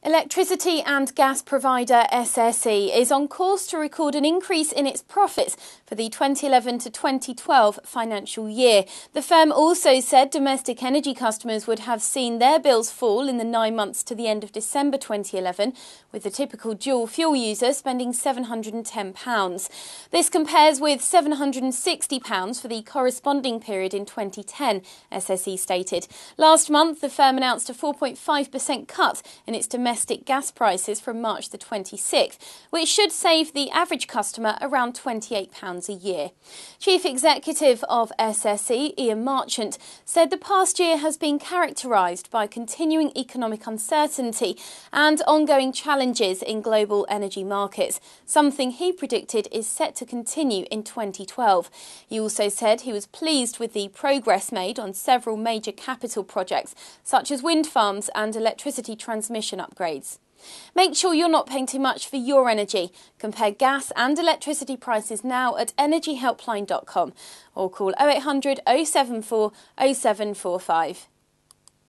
Electricity and gas provider SSE is on course to record an increase in its profits for the 2011 to 2012 financial year. The firm also said domestic energy customers would have seen their bills fall in the 9 months to the end of December 2011, with the typical dual fuel user spending £710. This compares with £760 for the corresponding period in 2010, SSE stated. Last month, the firm announced a 4.5% cut in its domestic gas prices from March the 26th, which should save the average customer around £28 a year. Chief Executive of SSE, Ian Marchant, said the past year has been characterised by continuing economic uncertainty and ongoing challenges in global energy markets, something he predicted is set to continue in 2012. He also said he was pleased with the progress made on several major capital projects, such as wind farms and electricity transmission upgrades. Make sure you're not paying too much for your energy. Compare gas and electricity prices now at energyhelpline.com or call 0800 074 0745.